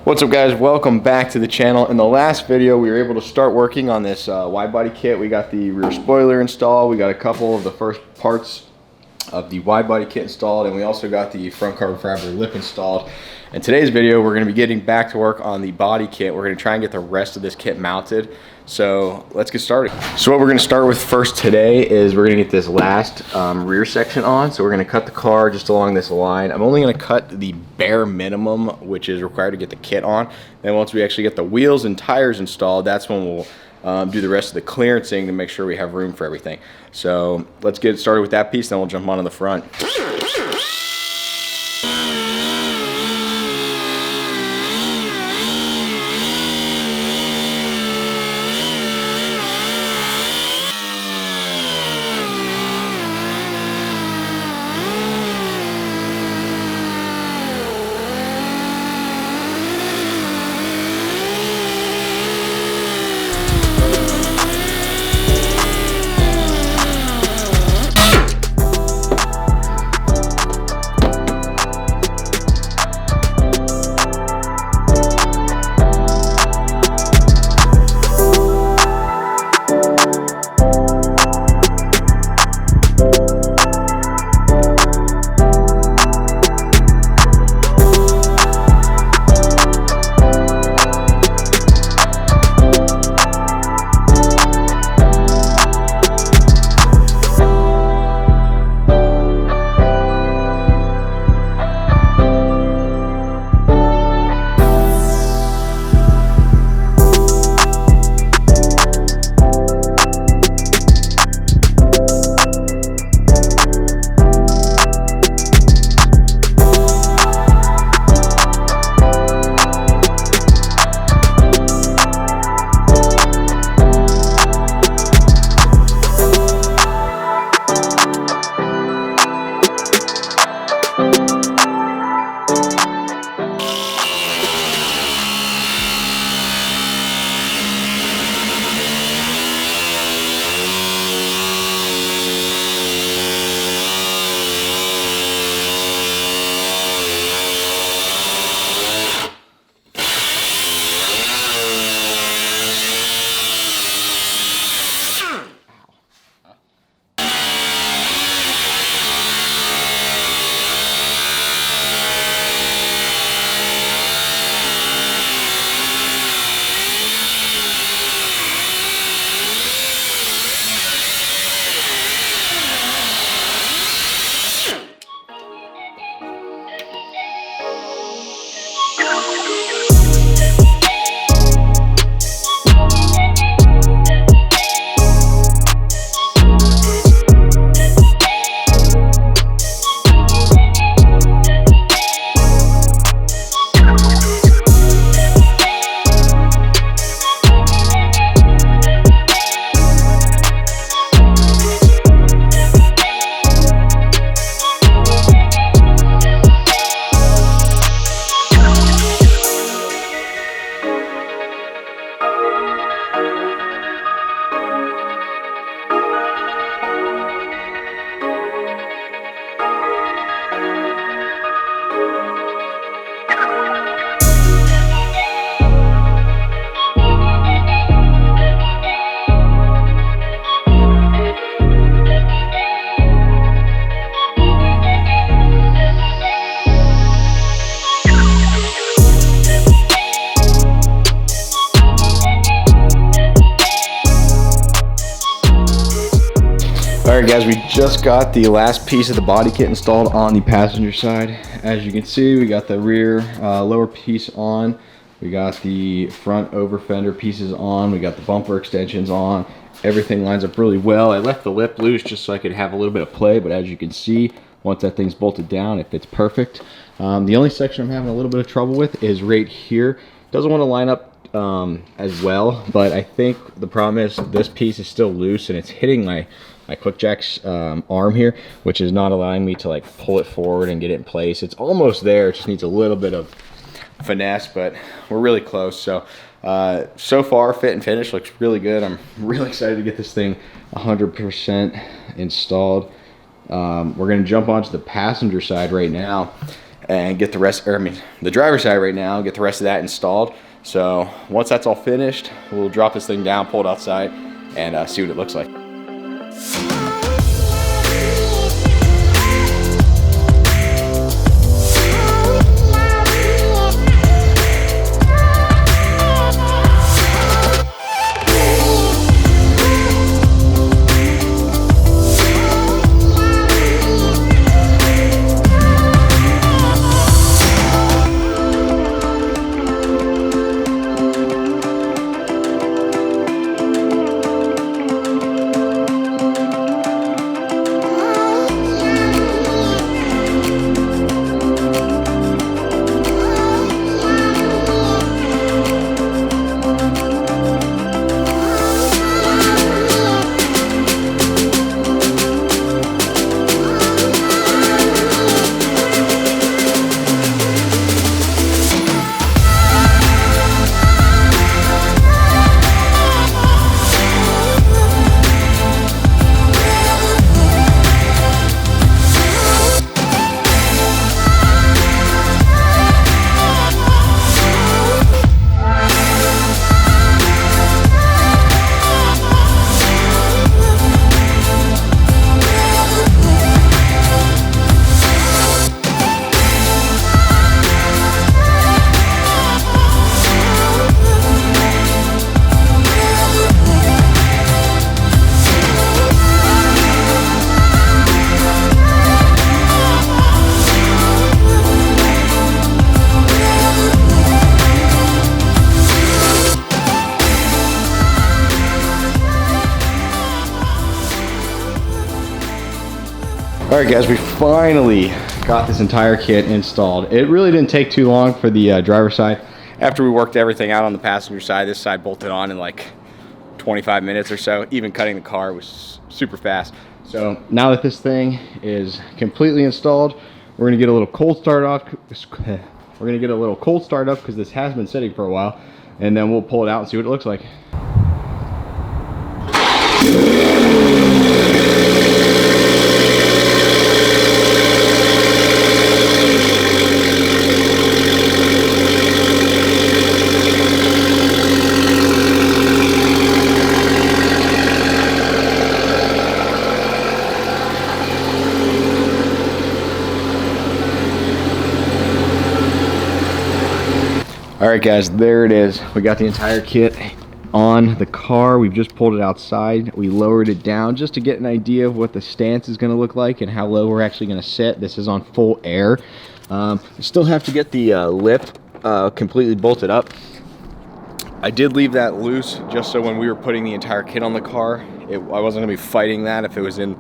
What's up guys, welcome back to the channel. In the last video we were able to start working on this wide body kit. We got the rear spoiler installed, we got a couple of the first parts of the wide body kit installed, and we also got the front carbon fiber lip installed. In today's video we're going to be getting back to work on the body kit. We're going to try and get the rest of this kit mounted, so let's get started. So what we're going to start with first today is we're going to get this last rear section on. So we're going to cut the car just along this line. I'm only going to cut the bare minimum which is required to get the kit on. Then once we actually get the wheels and tires installed, that's when we'll do the rest of the clearancing to make sure we have room for everything. So let's get started with that piece, then we'll jump onto the front. Alright guys, we just got the last piece of the body kit installed on the passenger side. As you can see, we got the rear lower piece on, we got the front over fender pieces on, we got the bumper extensions on. Everything lines up really well. I left the lip loose just so I could have a little bit of play, but as you can see, once that thing's bolted down, it fits perfect. The only section I'm having a little bit of trouble with is right here. Doesn't want to line up as well, but I think the problem is this piece is still loose and it's hitting my quick jack's arm here, which is not allowing me to like pull it forward and get it in place. It's almost there, it just needs a little bit of finesse, but we're really close. So so far fit and finish looks really good. I'm really excited to get this thing 100% installed. We're going to jump onto the passenger side right now. and get the rest, or I mean, the driver's side right now, get the rest of that installed. So once that's all finished, we'll drop this thing down, pull it outside, and see what it looks like. All right, guys, we finally got this entire kit installed. It really didn't take too long for the driver's side. After we worked everything out on the passenger side, this side bolted on in like 25 minutes or so. Even cutting the car was super fast. So now that this thing is completely installed, we're gonna get a little cold start off. We're gonna get a little cold start up because this has been sitting for a while, and then we'll pull it out and see what it looks like. All right, guys, there it is. We got the entire kit on the car. We've just pulled it outside. We lowered it down just to get an idea of what the stance is going to look like and how low we're actually going to sit. This is on full air. We still have to get the lip completely bolted up. I did leave that loose just so when we were putting the entire kit on the car, I wasn't going to be fighting that if it was in,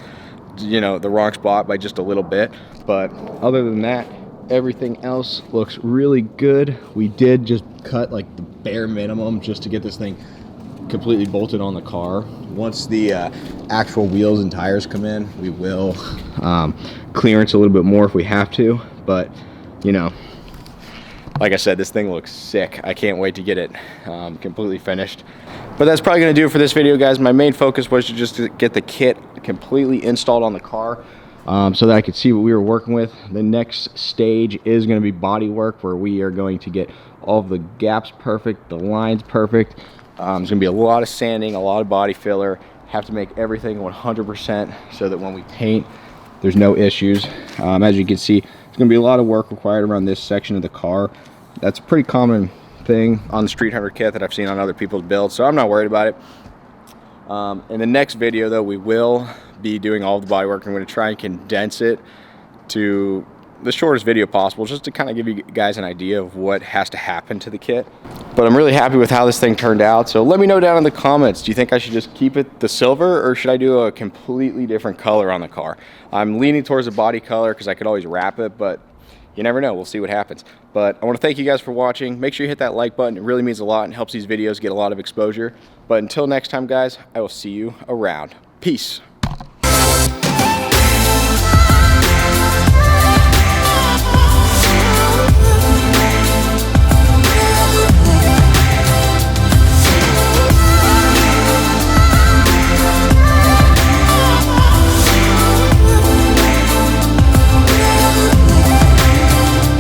you know, the wrong spot by just a little bit. But other than that, everything else looks really good. We did just cut like the bare minimum just to get this thing completely bolted on the car. Once the actual wheels and tires come in, we will clearance a little bit more if we have to. But, you know, like I said, this thing looks sick. I can't wait to get it completely finished. But that's probably gonna do it for this video, guys. My main focus was to just get the kit completely installed on the car. So that I could see what we were working with. The next stage is going to be body work, where we are going to get all of the gaps perfect, the lines perfect. There's going to be a lot of sanding, a lot of body filler. Have to make everything 100% so that when we paint, there's no issues. As you can see, there's going to be a lot of work required around this section of the car. That's a pretty common thing on the Streethunter kit that I've seen on other people's builds, so I'm not worried about it. In the next video, though, we will be doing all the body work. I'm going to try and condense it to the shortest video possible, just to kind of give you guys an idea of what has to happen to the kit. But I'm really happy with how this thing turned out. So let me know down in the comments, do you think I should just keep it the silver, or should I do a completely different color on the car? I'm leaning towards the body color because I could always wrap it, but you never know. We'll see what happens. But I want to thank you guys for watching. Make sure you hit that like button. It really means a lot and helps these videos get a lot of exposure. But until next time, guys, I will see you around. Peace.